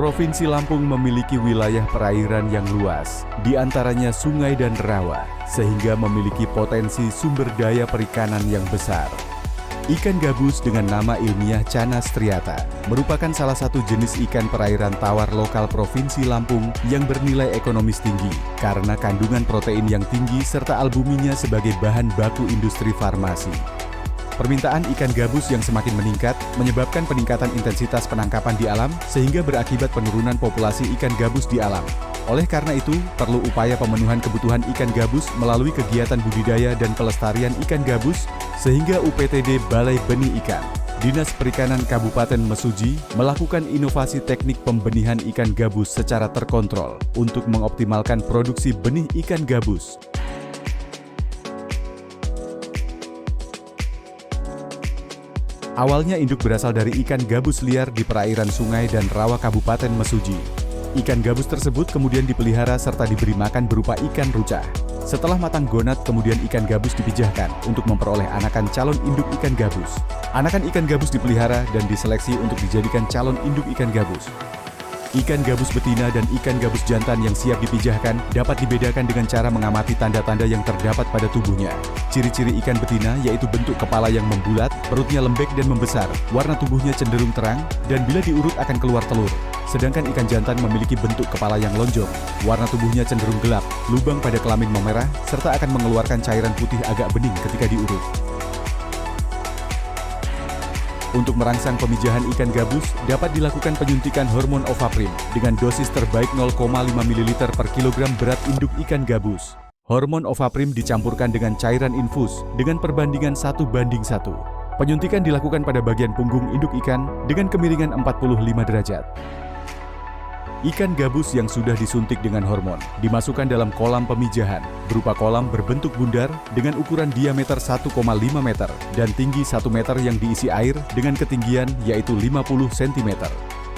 Provinsi Lampung memiliki wilayah perairan yang luas, di antaranya sungai dan rawa, sehingga memiliki potensi sumber daya perikanan yang besar. Ikan gabus dengan nama ilmiah Channa striata merupakan salah satu jenis ikan perairan tawar lokal Provinsi Lampung yang bernilai ekonomis tinggi karena kandungan protein yang tinggi serta albuminnya sebagai bahan baku industri farmasi. Permintaan ikan gabus yang semakin meningkat menyebabkan peningkatan intensitas penangkapan di alam sehingga berakibat penurunan populasi ikan gabus di alam. Oleh karena itu, perlu upaya pemenuhan kebutuhan ikan gabus melalui kegiatan budidaya dan pelestarian ikan gabus sehingga UPTD Balai Benih Ikan, Dinas Perikanan Kabupaten Mesuji melakukan inovasi teknik pembenihan ikan gabus secara terkontrol untuk mengoptimalkan produksi benih ikan gabus. Awalnya induk berasal dari ikan gabus liar di perairan sungai dan rawa Kabupaten Mesuji. Ikan gabus tersebut kemudian dipelihara serta diberi makan berupa ikan rucah. Setelah matang gonat, kemudian ikan gabus dipijahkan untuk memperoleh anakan calon induk ikan gabus. Anakan ikan gabus dipelihara dan diseleksi untuk dijadikan calon induk ikan gabus. Ikan gabus betina dan ikan gabus jantan yang siap dipijahkan dapat dibedakan dengan cara mengamati tanda-tanda yang terdapat pada tubuhnya. Ciri-ciri ikan betina yaitu bentuk kepala yang membulat, perutnya lembek dan membesar, warna tubuhnya cenderung terang, dan bila diurut akan keluar telur. Sedangkan ikan jantan memiliki bentuk kepala yang lonjong, warna tubuhnya cenderung gelap, lubang pada kelamin memerah, serta akan mengeluarkan cairan putih agak bening ketika diurut. Untuk merangsang pemijahan ikan gabus, dapat dilakukan penyuntikan hormon Ovaprim dengan dosis terbaik 0,5 ml per kilogram berat induk ikan gabus. Hormon Ovaprim dicampurkan dengan cairan infus dengan perbandingan 1:1. Penyuntikan dilakukan pada bagian punggung induk ikan dengan kemiringan 45 derajat. Ikan gabus yang sudah disuntik dengan hormon dimasukkan dalam kolam pemijahan berupa kolam berbentuk bundar dengan ukuran diameter 1,5 meter dan tinggi 1 meter yang diisi air dengan ketinggian yaitu 50 cm.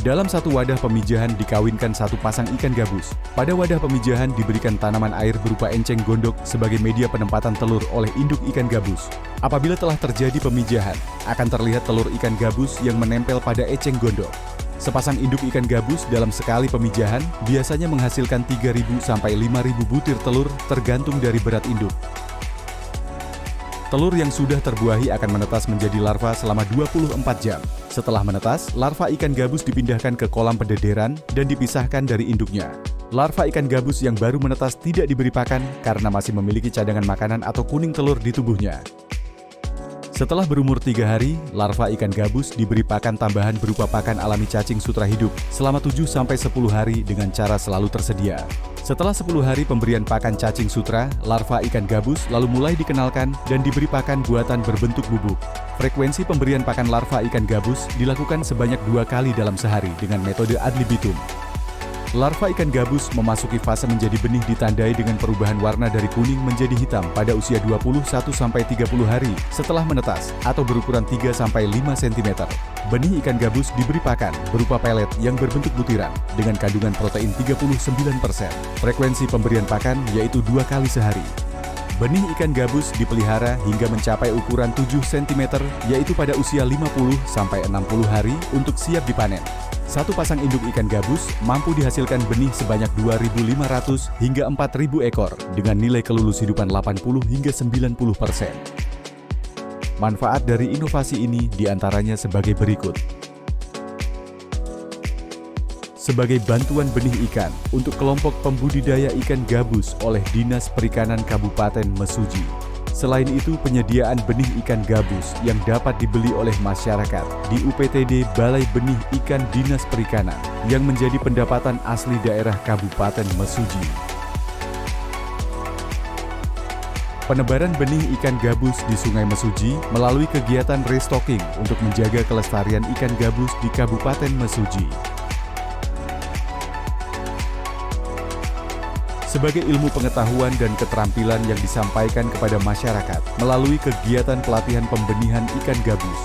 Dalam satu wadah pemijahan dikawinkan satu pasang ikan gabus. Pada wadah pemijahan diberikan tanaman air berupa enceng gondok sebagai media penempatan telur oleh induk ikan gabus. Apabila telah terjadi pemijahan, akan terlihat telur ikan gabus yang menempel pada eceng gondok. Sepasang induk ikan gabus dalam sekali pemijahan biasanya menghasilkan 3.000 sampai 5.000 butir telur tergantung dari berat induk. Telur yang sudah terbuahi akan menetas menjadi larva selama 24 jam. Setelah menetas, larva ikan gabus dipindahkan ke kolam pendederan dan dipisahkan dari induknya. Larva ikan gabus yang baru menetas tidak diberi pakan karena masih memiliki cadangan makanan atau kuning telur di tubuhnya. Setelah berumur 3 hari, larva ikan gabus diberi pakan tambahan berupa pakan alami cacing sutra hidup selama 7-10 hari dengan cara selalu tersedia. Setelah 10 hari pemberian pakan cacing sutra, larva ikan gabus lalu mulai dikenalkan dan diberi pakan buatan berbentuk bubuk. Frekuensi pemberian pakan larva ikan gabus dilakukan sebanyak 2 kali dalam sehari dengan metode ad libitum. Larva ikan gabus memasuki fase menjadi benih ditandai dengan perubahan warna dari kuning menjadi hitam pada usia 21-30 hari setelah menetas atau berukuran 3-5 cm. Benih ikan gabus diberi pakan berupa pelet yang berbentuk butiran dengan kandungan protein 39%. Frekuensi pemberian pakan yaitu 2 kali sehari. Benih ikan gabus dipelihara hingga mencapai ukuran 7 cm yaitu pada usia 50-60 hari untuk siap dipanen. Satu pasang induk ikan gabus mampu dihasilkan benih sebanyak 2.500 hingga 4.000 ekor dengan nilai kelulus hidupan 80 hingga 90%. Manfaat dari inovasi ini diantaranya sebagai berikut. Sebagai bantuan benih ikan untuk kelompok pembudidaya ikan gabus oleh Dinas Perikanan Kabupaten Mesuji. Selain itu, penyediaan benih ikan gabus yang dapat dibeli oleh masyarakat di UPTD Balai Benih Ikan Dinas Perikanan yang menjadi pendapatan asli daerah Kabupaten Mesuji. Penebaran benih ikan gabus di Sungai Mesuji melalui kegiatan restocking untuk menjaga kelestarian ikan gabus di Kabupaten Mesuji. Sebagai ilmu pengetahuan dan keterampilan yang disampaikan kepada masyarakat melalui kegiatan pelatihan pembenihan ikan gabus.